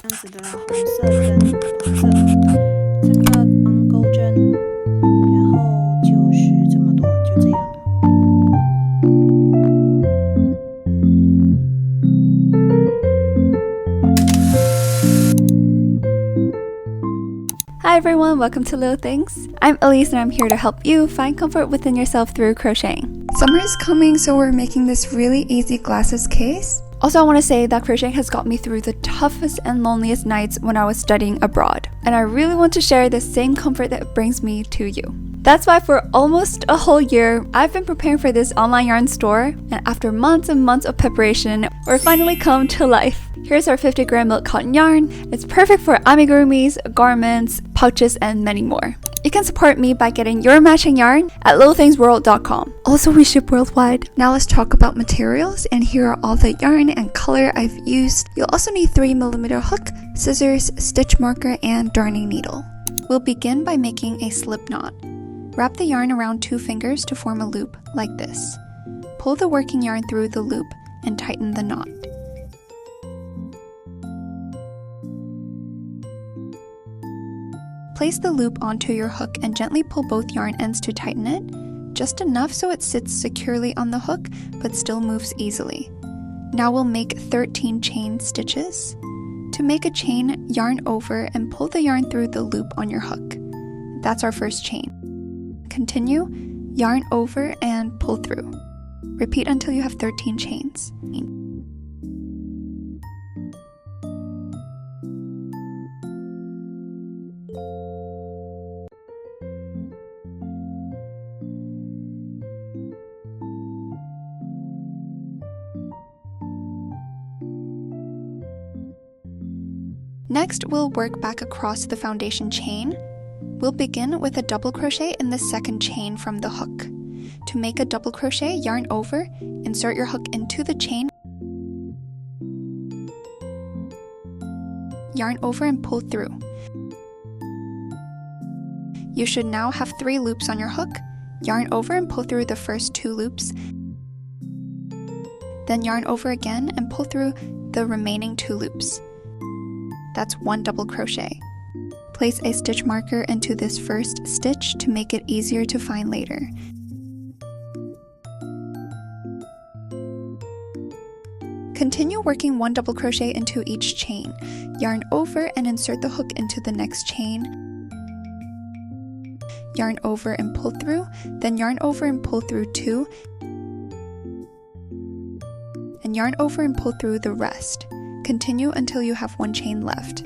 这样子的啦，红色跟黄色，这个绑钩针，然后就是这么多，就这样。Hi everyone, welcome to Lilthings. I'm Elise and I'm here to help you find comfort within yourself through crocheting. Summer is coming, so we're making this really easy glasses case. Also, I want to say that crocheting has got me through the toughest and loneliest nights when I was studying abroad. And I really want to share the same comfort that it brings me to you. That's why for almost a whole year, I've been preparing for this online yarn store. And after months and months of preparation, we're finally come to life. Here's our 50-gram milk cotton yarn. It's perfect for amigurumis, garments, pouches, and many more. You can support me by getting your matching yarn at lilthingsworld.com. Also, we ship worldwide. Now let's talk about materials, and here are all the yarn and color I've used. You'll also need 3mm hook, scissors, stitch marker, and darning needle. We'll begin by making a slip knot. Wrap the yarn around 2 fingers to form a loop like this. Pull the working yarn through the loop and tighten the knot. Place the loop onto your hook and gently pull both yarn ends to tighten it, just enough so it sits securely on the hook but still moves easily. Now we'll make 13 chain stitches. To make a chain, yarn over and pull the yarn through the loop on your hook. That's our first chain. Continue, yarn over and pull through. Repeat until you have 13 chains. Next, we'll work back across the foundation chain. We'll begin with a double crochet in the second chain from the hook. To make a double crochet, yarn over, insert your hook into the chain, yarn over and pull through. You should now have 3 loops on your hook. Yarn over and pull through the first 2 loops. Then yarn over again and pull through the remaining 2 loops. That's 1 double crochet. Place a stitch marker into this first stitch to make it easier to find later. Continue working 1 double crochet into each chain. Yarn over and insert the hook into the next chain. Yarn over and pull through, then yarn over and pull through 2, and yarn over and pull through the rest. Continue until you have 1 chain left.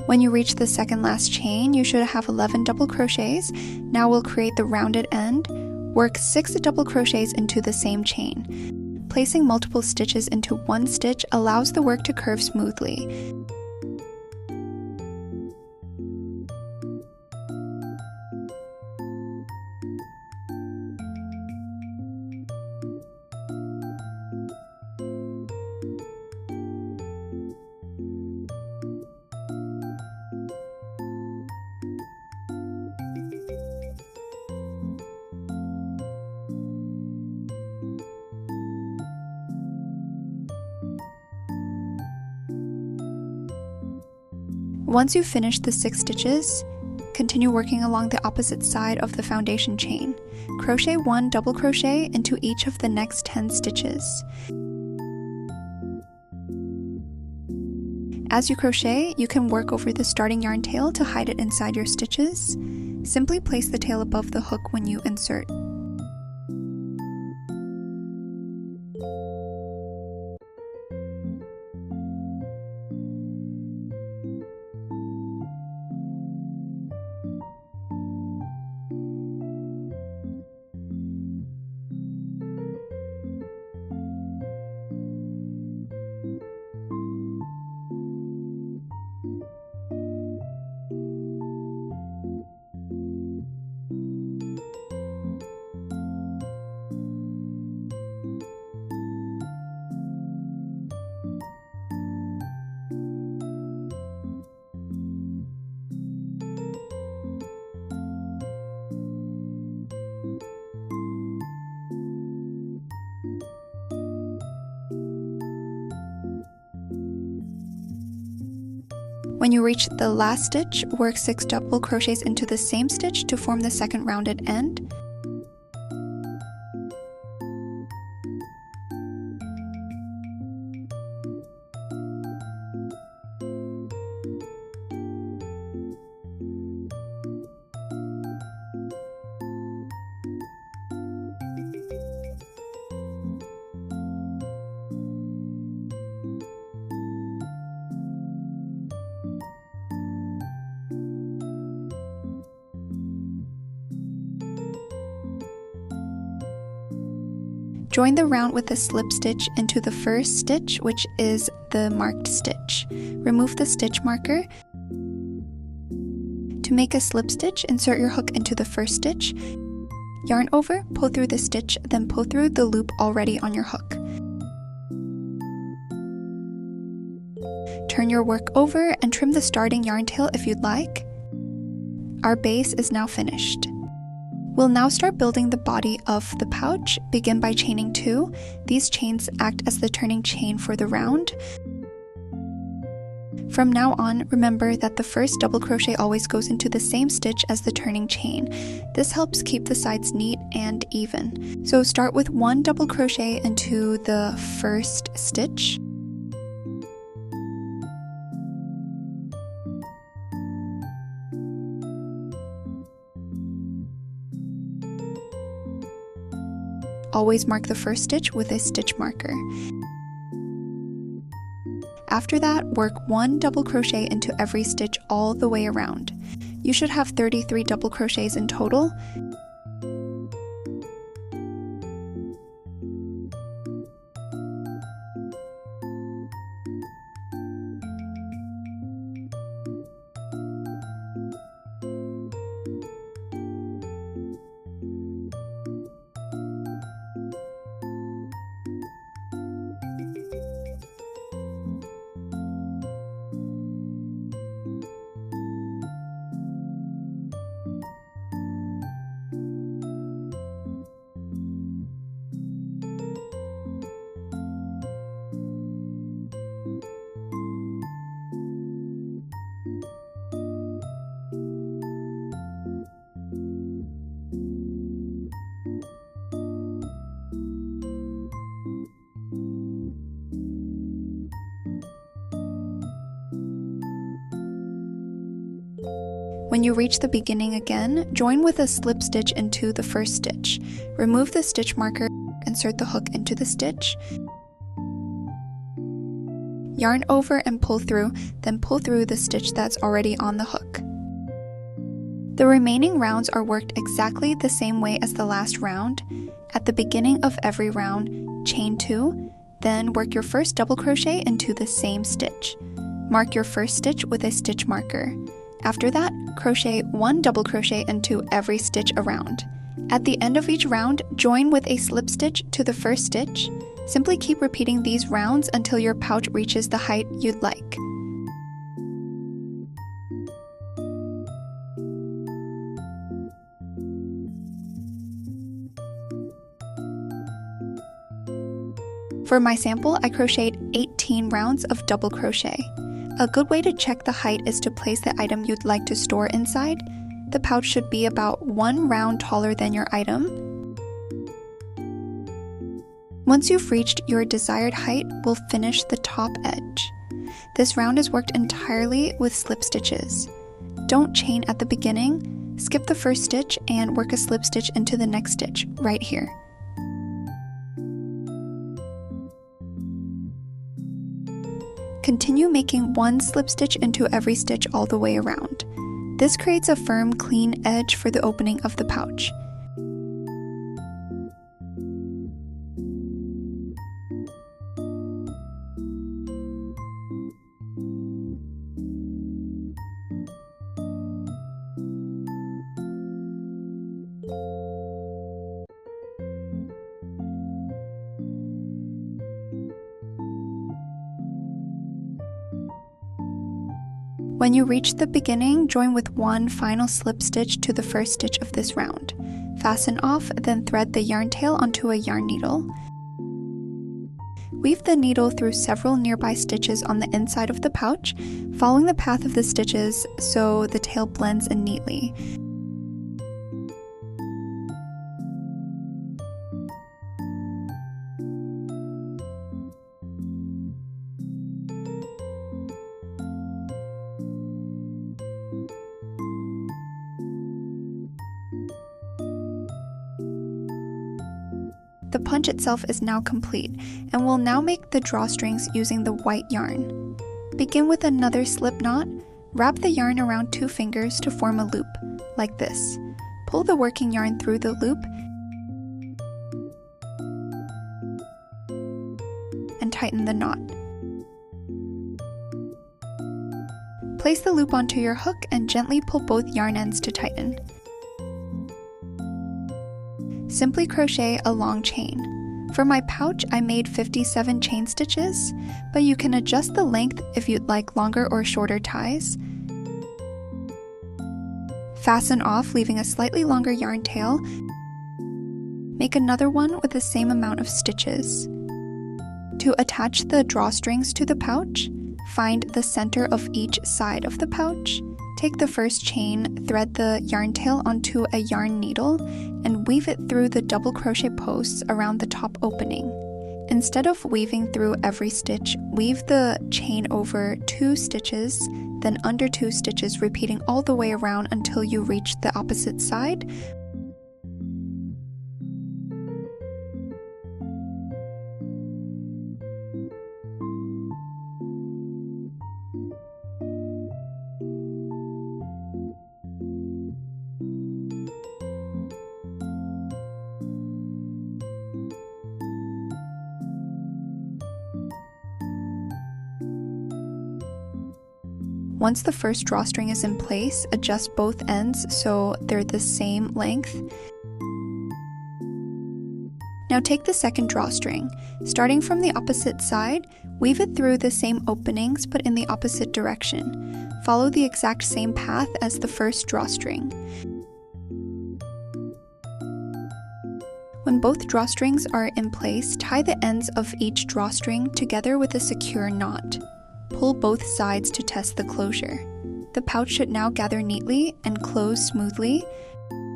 When you reach the second last chain, you should have 11 double crochets. Now we'll create the rounded end. Work 6 double crochets into the same chain. Placing multiple stitches into 1 stitch allows the work to curve smoothly. Once you've finished the 6 stitches, continue working along the opposite side of the foundation chain. Crochet 1 double crochet into each of the next 10 stitches. As you crochet, you can work over the starting yarn tail to hide it inside your stitches. Simply place the tail above the hook when you insert. When you reach the last stitch, work 6 double crochets into the same stitch to form the second rounded end. Join the round with a slip stitch into the first stitch, which is the marked stitch. Remove the stitch marker. To make a slip stitch, insert your hook into the first stitch. Yarn over, pull through the stitch, then pull through the loop already on your hook. Turn your work over and trim the starting yarn tail if you'd like. Our base is now finished. We'll now start building the body of the pouch. Begin by chaining 2. These chains act as the turning chain for the round. From now on, remember that the first double crochet always goes into the same stitch as the turning chain. This helps keep the sides neat and even. So start with 1 double crochet into the first stitch. Always mark the first stitch with a stitch marker. After that, work 1 double crochet into every stitch all the way around. You should have 33 double crochets in total. When you reach the beginning again, join with a slip stitch into the first stitch. Remove the stitch marker, insert the hook into the stitch. Yarn over and pull through, then pull through the stitch that's already on the hook. The remaining rounds are worked exactly the same way as the last round. At the beginning of every round, chain 2, then work your first double crochet into the same stitch. Mark your first stitch with a stitch marker. After that, crochet 1 double crochet into every stitch around. At the end of each round, join with a slip stitch to the first stitch. Simply keep repeating these rounds until your pouch reaches the height you'd like. For my sample, I crocheted 18 rounds of double crochet. A good way to check the height is to place the item you'd like to store inside. The pouch should be about 1 round taller than your item. Once you've reached your desired height, we'll finish the top edge. This round is worked entirely with slip stitches. Don't chain at the beginning, skip the first stitch and work a slip stitch into the next stitch, right here. Continue making 1 slip stitch into every stitch all the way around. This creates a firm, clean edge for the opening of the pouch. When you reach the beginning, join with 1 final slip stitch to the first stitch of this round. Fasten off, then thread the yarn tail onto a yarn needle. Weave the needle through several nearby stitches on the inside of the pouch, following the path of the stitches so the tail blends in neatly. The punch itself is now complete, and we'll now make the drawstrings using the white yarn. Begin with another slip knot, wrap the yarn around 2 fingers to form a loop, like this. Pull the working yarn through the loop and tighten the knot. Place the loop onto your hook and gently pull both yarn ends to tighten. Simply crochet a long chain. For my pouch, I made 57 chain stitches, but you can adjust the length if you'd like longer or shorter ties. Fasten off, leaving a slightly longer yarn tail. Make another one with the same amount of stitches. To attach the drawstrings to the pouch, find the center of each side of the pouch. Take the first chain, thread the yarn tail onto a yarn needle, and weave it through the double crochet posts around the top opening. Instead of weaving through every stitch, weave the chain over 2 stitches, then under 2 stitches, repeating all the way around until you reach the opposite side. Once the first drawstring is in place, adjust both ends so they're the same length. Now take the second drawstring. Starting from the opposite side, weave it through the same openings but in the opposite direction. Follow the exact same path as the first drawstring. When both drawstrings are in place, tie the ends of each drawstring together with a secure knot. Pull both sides to test the closure. The pouch should now gather neatly and close smoothly.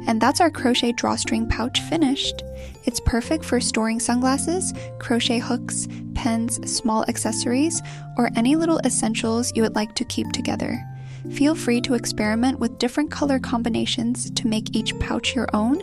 And that's our crochet drawstring pouch finished. It's perfect for storing sunglasses, crochet hooks, pens, small accessories, or any little essentials you would like to keep together. Feel free to experiment with different color combinations to make each pouch your own.